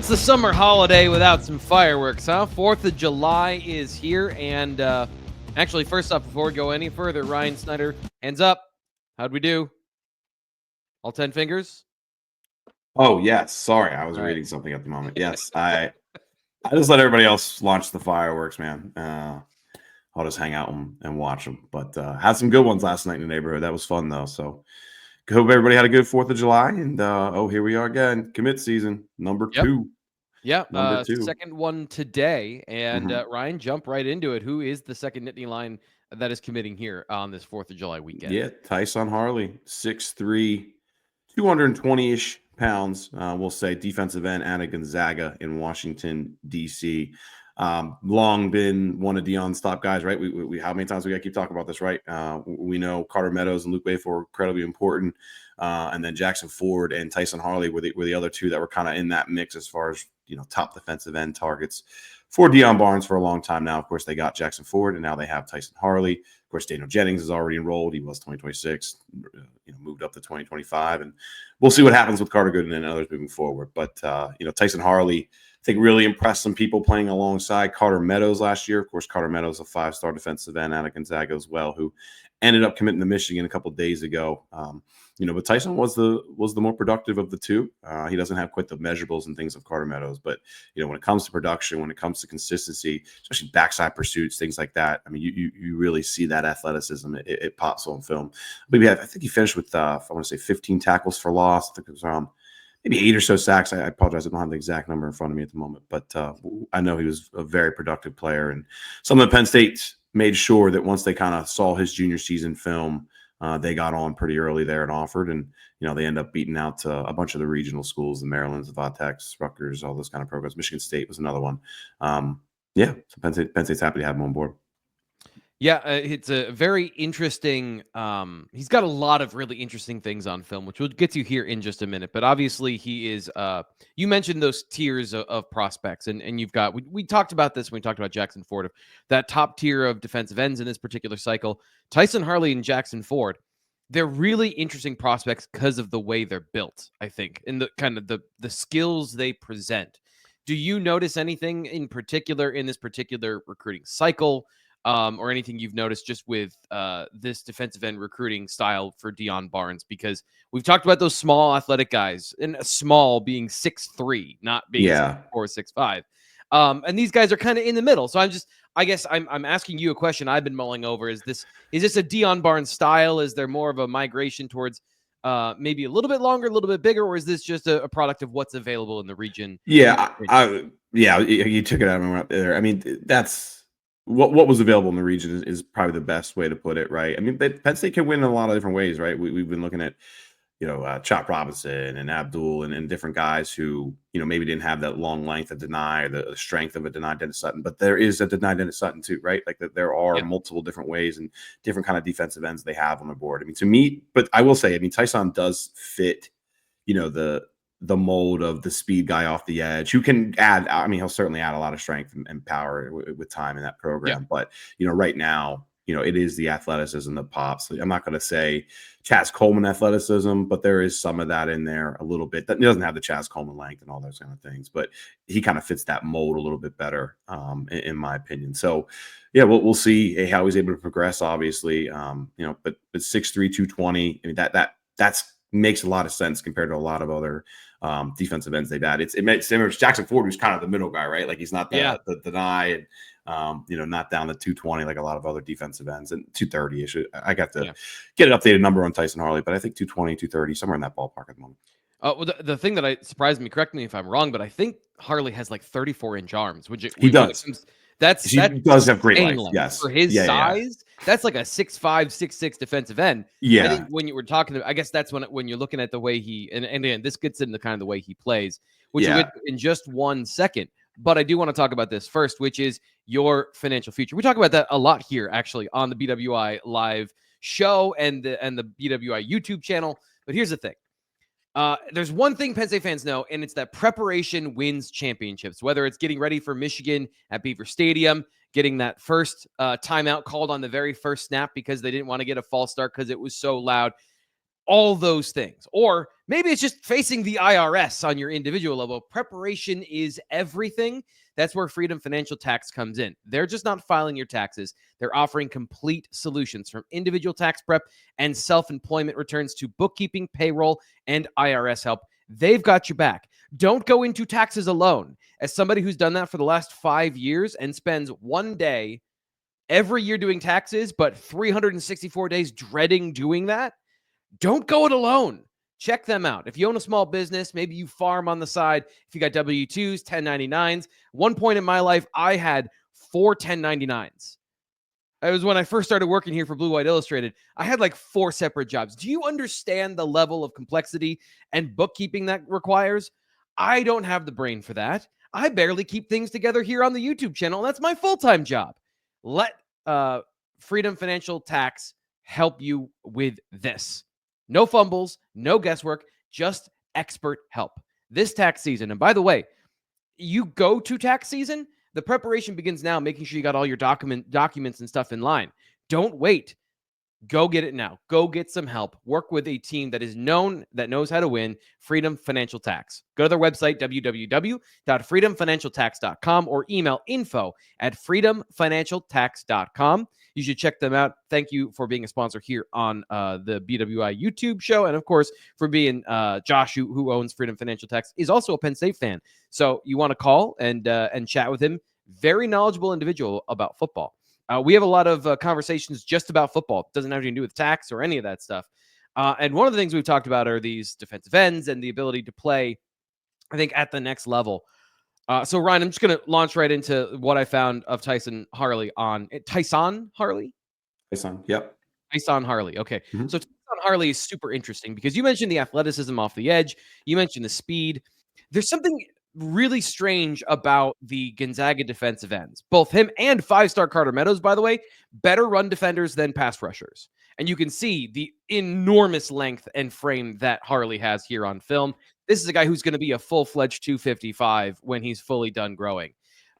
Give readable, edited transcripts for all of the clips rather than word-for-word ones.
What's the summer holiday without some fireworks, huh? 4th of July is here, and actually, first off, before we go any further, Ryan Snyder, hands up. How'd we do? All 10 fingers? Oh, yes. Sorry, I was All right. reading something at the moment. Yes, I just let everybody else launch the fireworks, man. I'll just hang out and watch them. But had some good ones last night in the neighborhood. That was fun, though. So hope everybody had a good 4th of July. And, here we are again. Commit season, number Yep. 2. Yeah, Number 2. second one today. And Mhm. Ryan, jump right into it. Who is the second Nittany Lion that is committing here on this 4th of July weekend? Yeah, Tyson Harley, 6'3", 220-ish pounds, we'll say, defensive end out of Gonzaga in Washington, D.C. Long been one of Deion's top guys, right? We how many times we got to keep talking about this, right? We know Carter Meadows and Luke Bayford were incredibly important. And then Jackson Ford and Tyson Harley were the other two that were kind of in that mix as far as, top defensive end targets for Deion Barnes for a long time now. Of course, they got Jackson Ford, and now they have Tyson Harley. Of course, Daniel Jennings is already enrolled. He was 2026, moved up to 2025. And we'll see what happens with Carter Gooden and others moving forward. But, Tyson Harley, I think, really impressed some people playing alongside Carter Meadows last year. Of course, Carter Meadows, a 5-star defensive end out of Gonzaga as well, who ended up committing to Michigan a couple of days ago. But Tyson was the more productive of the two. He doesn't have quite the measurables and things of Carter Meadows, but when it comes to production, when it comes to consistency, especially backside pursuits, things like that, I mean, you really see that athleticism. It pops on film. I think he finished with I want to say 15 tackles for loss. I think it was around maybe 8 or so sacks. I apologize, I don't have the exact number in front of me at the moment, but I know he was a very productive player. And some of the Penn State made sure that once they kind of saw his junior season film, they got on pretty early there and offered, and they end up beating out a bunch of the regional schools, the Marylands, the Vatex, Rutgers, all those kind of programs. Michigan State was another one. So Penn State's happy to have him on board. Yeah, it's a very interesting. He's got a lot of really interesting things on film, which we'll get to here in just a minute. But obviously, he is. You mentioned those tiers of prospects, and you've got. We talked about this when we talked about Jackson Ford, that top tier of defensive ends in this particular cycle. Tyson Harley and Jackson Ford, they're really interesting prospects because of the way they're built. I think, and the kind of the skills they present. Do you notice anything in particular in this particular recruiting cycle? Or anything you've noticed just with this defensive end recruiting style for Deion Barnes? Because we've talked about those small athletic guys, and small being 6'3", not being 6'4", 6'5". And these guys are kind of in the middle. So I guess I'm asking you a question I've been mulling over. Is this a Deion Barnes style? Is there more of a migration towards maybe a little bit longer, a little bit bigger, or is this just a product of what's available in the region? Yeah, you took it out of my mouth there. I mean, that's what was available in the region is probably the best way to put it, right? I mean, Penn State can win in a lot of different ways, right? We've been looking at, Chop Robinson and Abdul and different guys who, maybe didn't have that long length of Deni or the strength of a Deni Dennis Sutton, but there is a Deni Dennis Sutton too, right? Like that there are multiple different ways and different kind of defensive ends they have on the board. I mean, to me, but I will say, I mean, Tyson does fit, the mold of the speed guy off the edge who can add, I mean, he'll certainly add a lot of strength and power with time in that program. But, right now, it is the athleticism that pops. I'm not going to say Chaz Coleman athleticism, but there is some of that in there a little bit. That he doesn't have the Chaz Coleman length and all those kind of things, but he kind of fits that mold a little bit better, in my opinion. So, yeah, we'll see how he's able to progress, obviously. But 6'3", 220, I mean, that's makes a lot of sense compared to a lot of other defensive ends they've had. It makes Jackson Ford, who's kind of the middle guy, right? Like he's not the deny and not down to 220 like a lot of other defensive ends, and 230-ish. I got to get an updated number on Tyson Harley, but I think 220, 230, somewhere in that ballpark at the moment. Well, the thing that surprised me, correct me if I'm wrong, but I think Harley has like 34-inch arms. He does. He does have great length. Yes, for his size. That's like a 6'5", 6'6" defensive end. Yeah, I think when you were talking, I guess that's when you're looking at the way he and again, this gets into kind of the way he plays, which we'll get in just 1 second. But I do want to talk about this first, which is your financial future. We talk about that a lot here, actually, on the BWI live show and the BWI YouTube channel. But here's the thing. There's one thing Penn State fans know, and it's that preparation wins championships. Whether it's getting ready for Michigan at Beaver Stadium, getting that first timeout called on the very first snap because they didn't want to get a false start because it was so loud. All those things. Or Maybe it's just facing the IRS on your individual level. Preparation is everything. That's where Freedom Financial Tax comes in. They're just not filing your taxes. They're offering complete solutions from individual tax prep and self-employment returns to bookkeeping, payroll, and IRS help. They've got your back. Don't go into taxes alone. As somebody who's done that for the last 5 years and spends one day every year doing taxes, but 364 days dreading doing that, don't go it alone. Check them out. If you own a small business, maybe you farm on the side, if you got W-2s, 1099s. One point in my life, I had 4 1099s. It was when I first started working here for Blue White Illustrated. I had like 4 separate jobs. Do you understand the level of complexity and bookkeeping that requires? I don't have the brain for that. I barely keep things together here on the YouTube channel. That's my full-time job. Let Freedom Financial Tax help you with this. No fumbles, no guesswork, just expert help this tax season. And by the way, you go to tax season, the preparation begins now, making sure you got all your documents and stuff in line. Don't wait. Go get it now. Go get some help. Work with a team that is known, that knows how to win. Freedom Financial Tax. Go to their website, www.freedomfinancialtax.com, or email info@freedomfinancialtax.com. You should check them out. Thank you for being a sponsor here on the BWI YouTube show. And of course, for being Josh, who owns Freedom Financial Tax, is also a Penn State fan. So you want to call and chat with him. Very knowledgeable individual about football. We have a lot of conversations just about football. It doesn't have anything to do with tax or any of that stuff. And one of the things we've talked about are these defensive ends and the ability to play, I think, at the next level. So, Ryan, I'm just going to launch right into what I found of Tyson Harley on Tyson Harley? Tyson, yep. Tyson Harley. Okay. Mm-hmm. So Tyson Harley is super interesting because you mentioned the athleticism off the edge. You mentioned the speed. There's something really strange about the Gonzaga defensive ends. Both him and 5-star Carter Meadows, by the way, better run defenders than pass rushers. And you can see the enormous length and frame that Harley has here on film. This is a guy who's going to be a full-fledged 255 when he's fully done growing.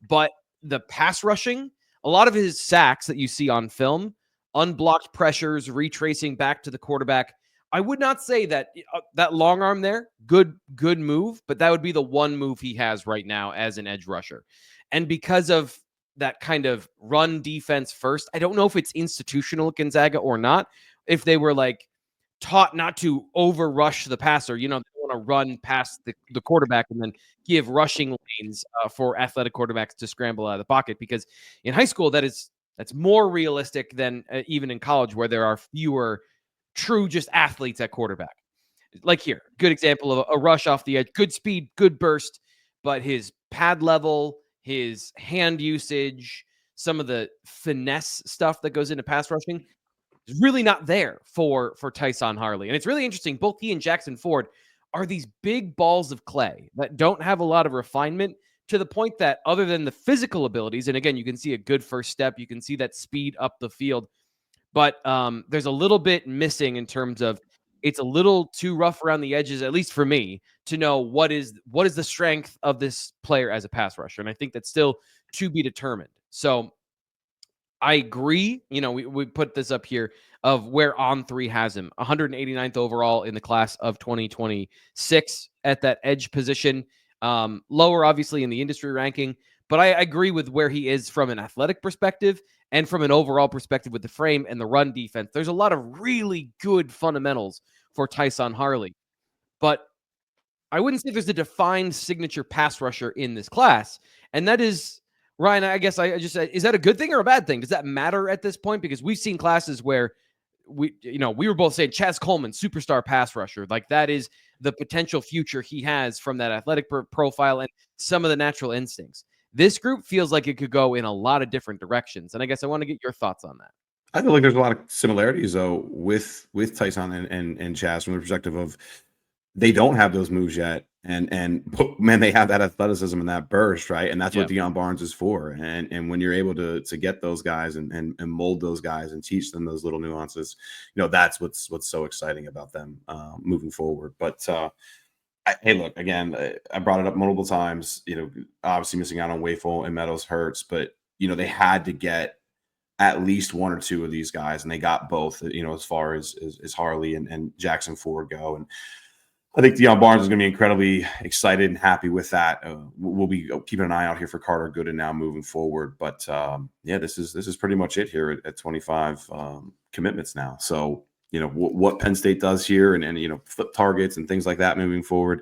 But the pass rushing, a lot of his sacks that you see on film, unblocked pressures, retracing back to the quarterback, I would not say that that long arm there, good move, but that would be the one move he has right now as an edge rusher. And because of that kind of run defense first, I don't know if it's institutional at Gonzaga or not, if they were like taught not to over rush the passer, they want to run past the quarterback and then give rushing lanes for athletic quarterbacks to scramble out of the pocket. Because in high school, that's more realistic than even in college, where there are fewer true just athletes at quarterback. Like here, good example of a rush off the edge, good speed, good burst, but his pad level, his hand usage, some of the finesse stuff that goes into pass rushing is really not there for Tyson Harley. And it's really interesting. Both he and Jackson Ford are these big balls of clay that don't have a lot of refinement, to the point that other than the physical abilities, and again, you can see a good first step, you can see that speed up the field, but there's a little bit missing in terms of it's a little too rough around the edges, at least for me, to know what is the strength of this player as a pass rusher. And I think that's still to be determined. So I agree. We put this up here of where On3 has him. 189th overall in the class of 2026 at that edge position. Lower, obviously, in the industry ranking. But I agree with where he is from an athletic perspective and from an overall perspective with the frame and the run defense. There's a lot of really good fundamentals for Tyson Harley. But I wouldn't say there's a defined signature pass rusher in this class. And that is, Ryan, I guess I just said, is that a good thing or a bad thing? Does that matter at this point? Because we've seen classes where we were both saying Chaz Coleman, superstar pass rusher. Like, that is the potential future he has from that athletic profile and some of the natural instincts. This group feels like it could go in a lot of different directions. And I guess I want to get your thoughts on that. I feel like there's a lot of similarities, though, with Tyson and Chaz, from the perspective of they don't have those moves yet. And man, they have that athleticism and that burst, right? And that's what Deion Barnes is for. And when you're able to get those guys and mold those guys and teach them those little nuances, that's what's so exciting about them moving forward. But hey, look, again, I brought it up multiple times. Obviously missing out on Wayful and Meadows hurts, but they had to get at least one or two of these guys, and they got both. As far as Harley and Jackson Ford go, and I think Deion Barnes is going to be incredibly excited and happy with that. We'll be keeping an eye out here for Carter Gooden now moving forward. But yeah, this is pretty much it here at 25 commitments now. So what Penn State does here, and flip targets and things like that moving forward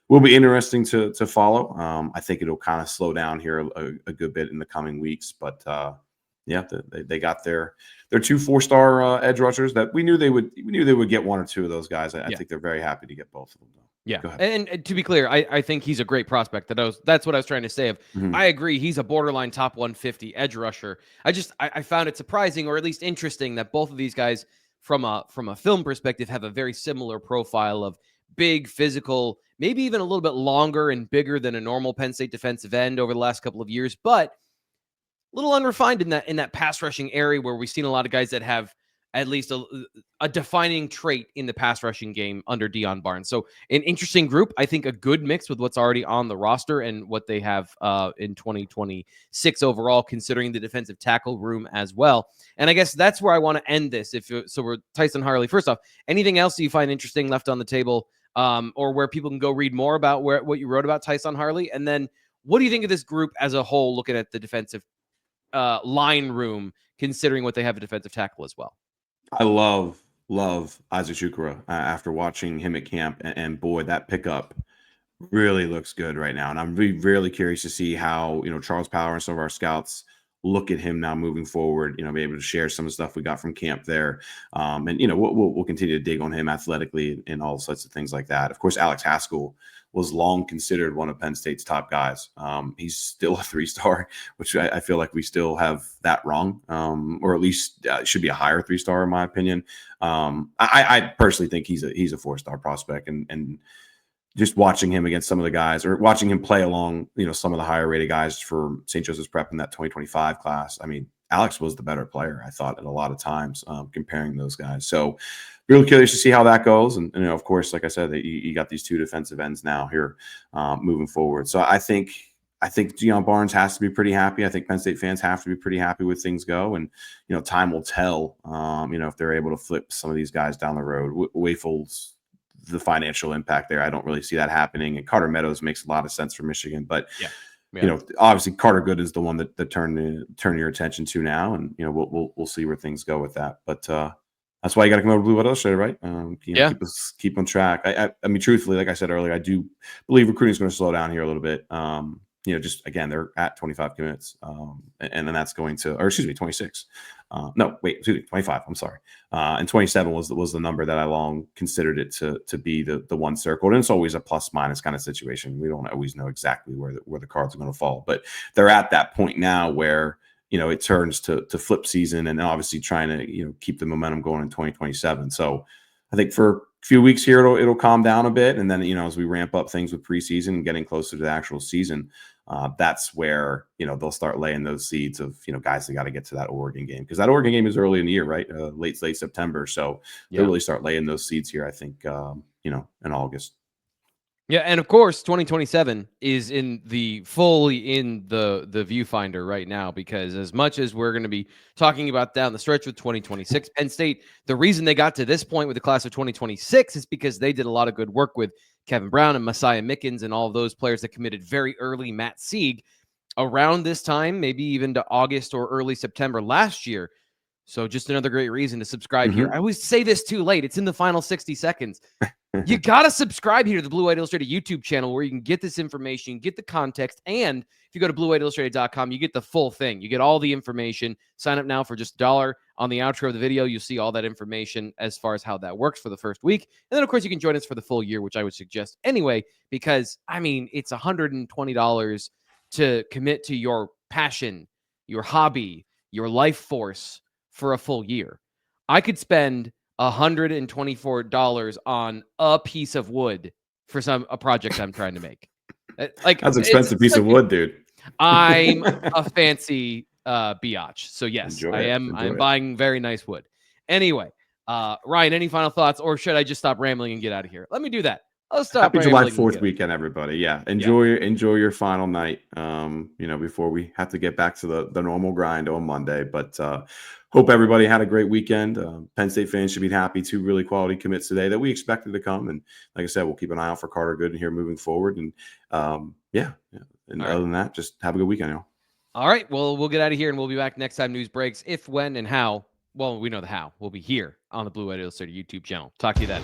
will be interesting to follow. I think it'll kind of slow down here a good bit in the coming weeks, but yeah, they got their 2 4-star edge rushers that we knew they would get 1 or 2 of those guys. I think they're very happy to get both of them. Yeah, and to be clear, I think he's a great prospect. That's what I was trying to say. I agree, he's a borderline top 150 edge rusher. I found it surprising, or at least interesting, that both of these guys, from a film perspective, have a very similar profile of big, physical, maybe even a little bit longer and bigger than a normal Penn State defensive end over the last couple of years, but a little unrefined in that pass rushing area, where we've seen a lot of guys that have at least a defining trait in the pass rushing game under Deion Barnes. So an interesting group. I think a good mix with what's already on the roster and what they have in 2026 overall, considering the defensive tackle room as well. And I guess that's where I want to end this. So we're Tyson Harley. First off, anything else you find interesting left on the table, or where people can go read more about what you wrote about Tyson Harley? And then what do you think of this group as a whole, looking at the defensive line room, considering what they have a defensive tackle as well? I love Isaac Shukura after watching him at camp, and boy, that pickup really looks good right now. And I'm really curious to see how Charles Power and some of our scouts look at him now moving forward. Be able to share some of the stuff we got from camp there, and we'll continue to dig on him athletically and all sorts of things like that. Of course, Alex Haskell was long considered one of Penn State's top guys. He's still a 3-star, which I feel like we still have that wrong, or at least should be a higher 3-star in my opinion. I personally think he's a 4-star prospect, and just watching him against some of the guys, or watching him play along, some of the higher rated guys for St. Joseph's Prep in that 2025 class. I mean, Alex was the better player, I thought, at a lot of times, comparing those guys. So really curious to see how that goes. And of course, like I said, you got these 2 defensive ends now here moving forward. So I think Deion Barnes has to be pretty happy. I think Penn State fans have to be pretty happy with things go. And, time will tell, if they're able to flip some of these guys down the road. Wafel's the financial impact there, I don't really see that happening. And Carter Meadows makes a lot of sense for Michigan, but obviously Carter Good is the one that turn your attention to now, and we'll see where things go with that. But that's why you got to come over to Blue White Illustrated, right? Keep on track. I mean, truthfully, like I said earlier, I do believe recruiting is going to slow down here a little bit. Just again, they're at 25 commits, and then that's going to, or excuse me, 26. No, wait, excuse me, 25. I'm sorry. And 27 was the number that I long considered it to be the one circled. And it's always a plus minus kind of situation. We don't always know exactly where the cards are going to fall, but they're at that point now where it turns to flip season, and obviously trying to keep the momentum going in 2027. So I think for a few weeks here it'll calm down a bit, and then as we ramp up things with preseason and getting closer to the actual season, that's where they'll start laying those seeds of guys that got to get to that Oregon game, because that Oregon game is early in the year, right? Late September. So they'll really start laying those seeds here, I think, in August. Yeah, and of course, 2027 is fully in the viewfinder right now, because as much as we're going to be talking about down the stretch with 2026, Penn State, the reason they got to this point with the class of 2026 is because they did a lot of good work with Kevin Brown and Messiah Mickens and all of those players that committed very early. Matt Sieg around this time, maybe even to August or early September last year. So just another great reason to subscribe here. I always say this too late. It's in the final 60 seconds. You got to subscribe here to the Blue White Illustrated YouTube channel, where you can get this information, get the context, and if you go to bluewhiteillustrated.com, you get the full thing. You get all the information. Sign up now for just $1 on the outro of the video. You'll see all that information as far as how that works for the first week. And then, of course, you can join us for the full year, which I would suggest anyway, because, I mean, it's $120 to commit to your passion, your hobby, your life force for a full year. I could spend $124 on a piece of wood for a project I'm trying to make. Like, that's an expensive piece of wood, dude. I'm a fancy biatch. So yes, I'm buying very nice wood. Anyway, Ryan, any final thoughts, or should I just stop rambling and get out of here? Let me do that. I'll stop Happy July rambling and 4th get it. weekend, everybody. Yeah. Enjoy your final night. Before we have to get back to the normal grind on Monday. But hope everybody had a great weekend. Penn State fans should be happy. 2 really quality commits today that we expected to come. And like I said, we'll keep an eye out for Carter Gooden here moving forward. And And other than that, just have a good weekend, y'all. All right. Well, we'll get out of here and we'll be back next time news breaks. If, when, and how. Well, we know the how. We'll be here on the Blue White Illustrated YouTube channel. Talk to you then.